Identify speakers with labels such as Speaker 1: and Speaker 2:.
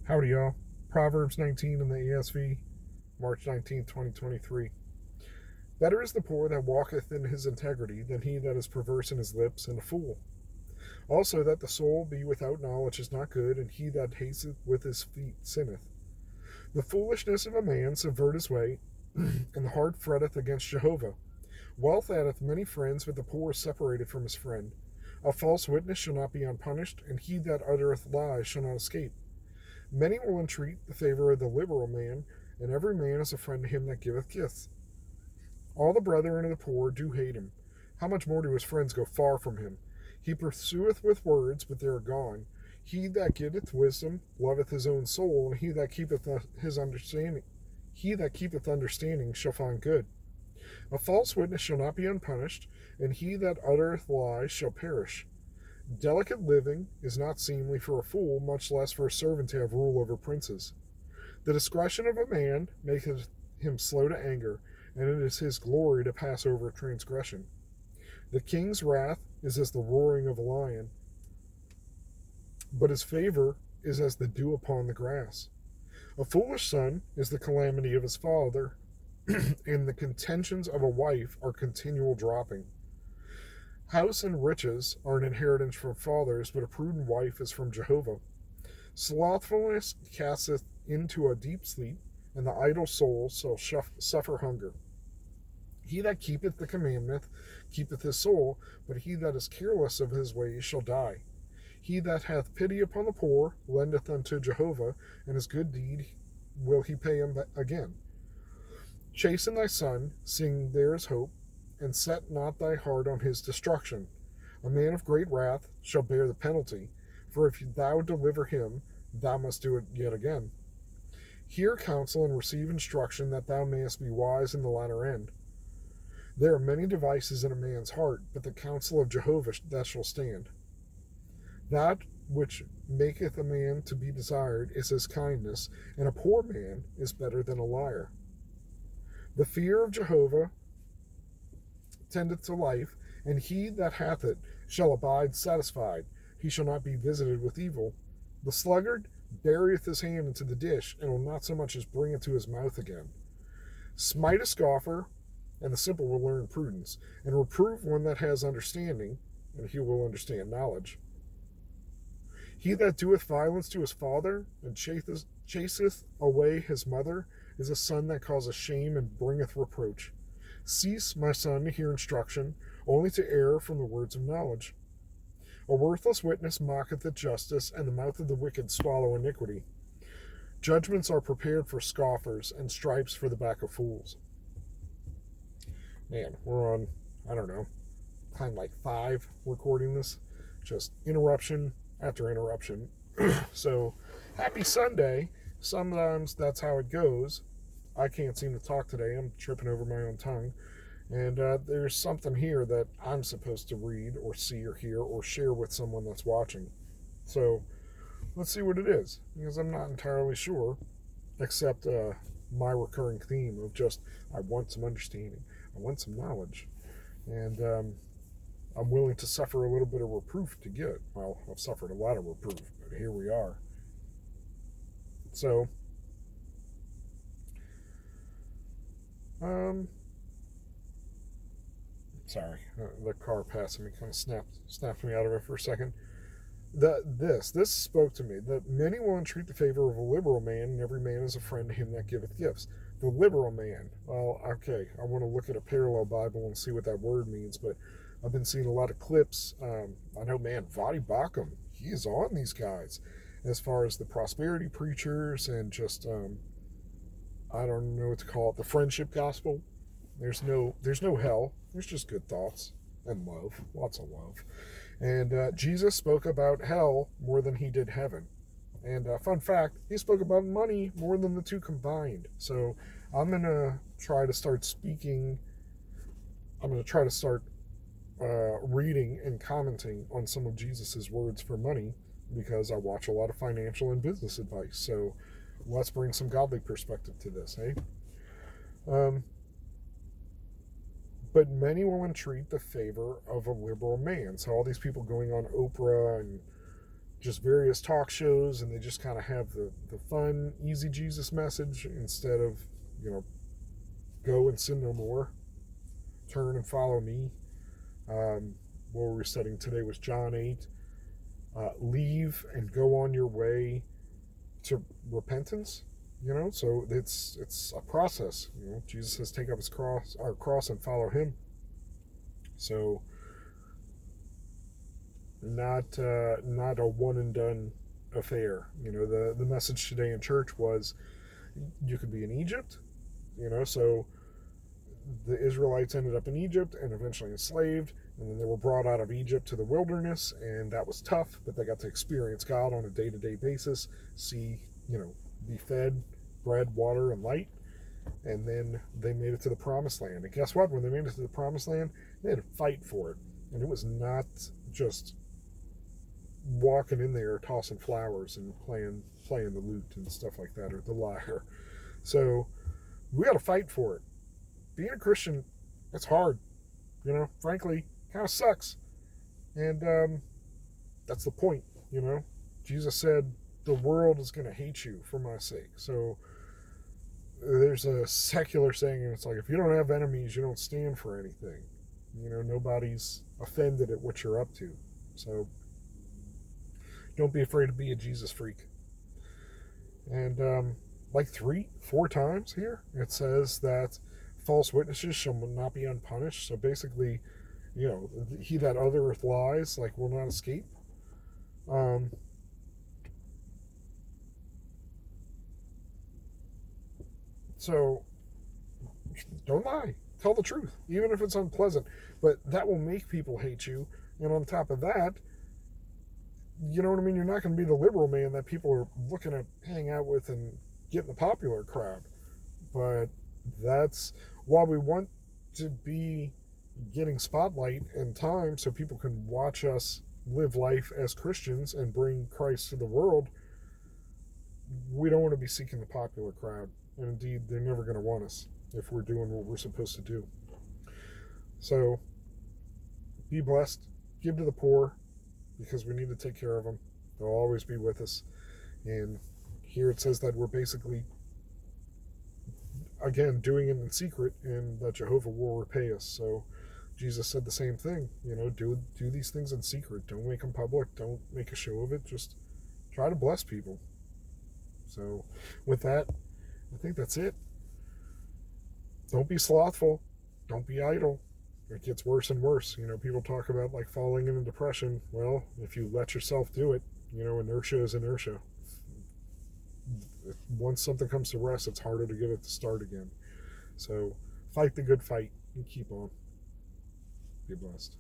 Speaker 1: Howdy, y'all. Proverbs 19 in the ASV, March 19th, 2023. Better is the poor that walketh in his integrity than he that is perverse in his lips and a fool. Also, that the soul be without knowledge is not good, and he that hasteth with his feet sinneth. The foolishness of a man subvert his way, and the heart fretteth against Jehovah. Wealth addeth many friends, but the poor is separated from his friend. A false witness shall not be unpunished, and he that uttereth lies shall not escape. Many will entreat the favor of the liberal man, and every man is a friend to him that giveth gifts. All the brethren of the poor do hate him. How much more do his friends go far from him? He pursueth with words, but they are gone. He that getteth wisdom loveth his own soul, and he that keepeth understanding shall find good. A false witness shall not be unpunished, and he that uttereth lies shall perish. Delicate living is not seemly for a fool, much less for a servant to have rule over princes. The discretion of a man maketh him slow to anger, and it is his glory to pass over transgression. The king's wrath is as the roaring of a lion, but his favor is as the dew upon the grass. A foolish son is the calamity of his father, and the contentions of a wife are continual dropping. House and riches are an inheritance from fathers, but a prudent wife is from Jehovah. Slothfulness casteth into a deep sleep, and the idle soul shall suffer hunger. He that keepeth the commandment keepeth his soul, but he that is careless of his ways shall die. He that hath pity upon the poor lendeth unto Jehovah, and his good deed will he pay him again. Chasten thy son, seeing there is hope, and set not thy heart on his destruction. A man of great wrath shall bear the penalty, for if thou deliver him, thou must do it yet again. Hear counsel and receive instruction, that thou mayest be wise in the latter end. There are many devices in a man's heart, but the counsel of Jehovah that shall stand. That which maketh a man to be desired is his kindness, and a poor man is better than a liar. The fear of Jehovah tendeth to life, and he that hath it shall abide satisfied. He shall not be visited with evil. The sluggard buryeth his hand into the dish, and will not so much as bring it to his mouth again. Smite a scoffer, and the simple will learn prudence, and reprove one that has understanding, and he will understand knowledge. He that doeth violence to his father, and chaseth away his mother, is a son that causeth shame and bringeth reproach. Cease, my son, to hear instruction, only to err from the words of knowledge. A worthless witness mocketh at justice, and the mouth of the wicked swallow iniquity. Judgments are prepared for scoffers, and stripes for the back of fools. Man, we're on, time like 5 recording this. Just interruption after interruption. So, happy Sunday. Sometimes that's how it goes. I can't seem to talk today. I'm tripping over my own tongue. And there's something here that I'm supposed to read or see or hear or share with someone that's watching. So let's see what it is, because I'm not entirely sure, except my recurring theme of just, I want some understanding. I want some knowledge. And I'm willing to suffer a little bit of reproof to get it. Well, I've suffered a lot of reproof, but here we are. So, sorry, the car passing me kind of snapped me out of it for a second. This spoke to me, that many will entreat the favor of a liberal man, and every man is a friend to him that giveth gifts. The liberal man, well, okay, I want to look at a parallel Bible and see what that word means, but I've been seeing a lot of clips. I know, man, Vadi Bakum, he is on these guys as far as the prosperity preachers and just, I don't know what to call it, the friendship gospel. There's no hell. There's just good thoughts and love, lots of love. And Jesus spoke about hell more than he did heaven. And fun fact, he spoke about money more than the two combined. So I'm going to try to start reading and commenting on some of Jesus's words for money, because I watch a lot of financial and business advice. So let's bring some godly perspective to this, eh? But many will entreat the favor of a liberal man. So all these people going on Oprah and just various talk shows, and they just kind of have the fun, easy Jesus message instead of, go and sin no more, turn and follow me. What we were studying today was John 8. Leave and go on your way to repentance. So it's a process. Jesus says, take up our cross, and follow him. So not a one and done affair. The message today in church was, you could be in Egypt. So the Israelites ended up in Egypt and eventually enslaved, and then they were brought out of Egypt to the wilderness, and that was tough, but they got to experience God on a day-to-day basis, see, be fed bread, water, and light, and then they made it to the promised land. And guess what? When they made it to the promised land, they had to fight for it, and it was not just walking in there tossing flowers and playing the lute and stuff like that, or the lyre. So we got to fight for it. Being a Christian, it's hard. Frankly, kind of sucks. And that's the point. Jesus said the world is going to hate you for my sake. So there's a secular saying, and it's like, if you don't have enemies, you don't stand for anything. Nobody's offended at what you're up to. So don't be afraid to be a Jesus freak. And like 3-4 times here, it says that false witnesses shall not be unpunished. So basically, he that uttereth lies, will not escape. So don't lie. Tell the truth, even if it's unpleasant. But that will make people hate you. And on top of that, you know what I mean? You're not going to be the liberal man that people are looking to hang out with and get in the popular crowd. But that's why we want to be getting spotlight and time so people can watch us live life as Christians and bring Christ to the world. We don't want to be seeking the popular crowd. And indeed, they're never going to want us if we're doing what we're supposed to do. So be blessed. Give to the poor, because we need to take care of them. They'll always be with us. And here it says that we're basically, again, doing it in secret, and that Jehovah will repay us. So Jesus said the same thing. Do these things in secret. Don't make them public. Don't make a show of it. Just try to bless people. So with that, I think that's it. Don't be slothful. Don't be idle. It gets worse and worse. People talk about falling into depression. Well, if you let yourself do it, inertia is inertia. Once something comes to rest, it's harder to get it to start again. So fight the good fight and keep on. Be blessed.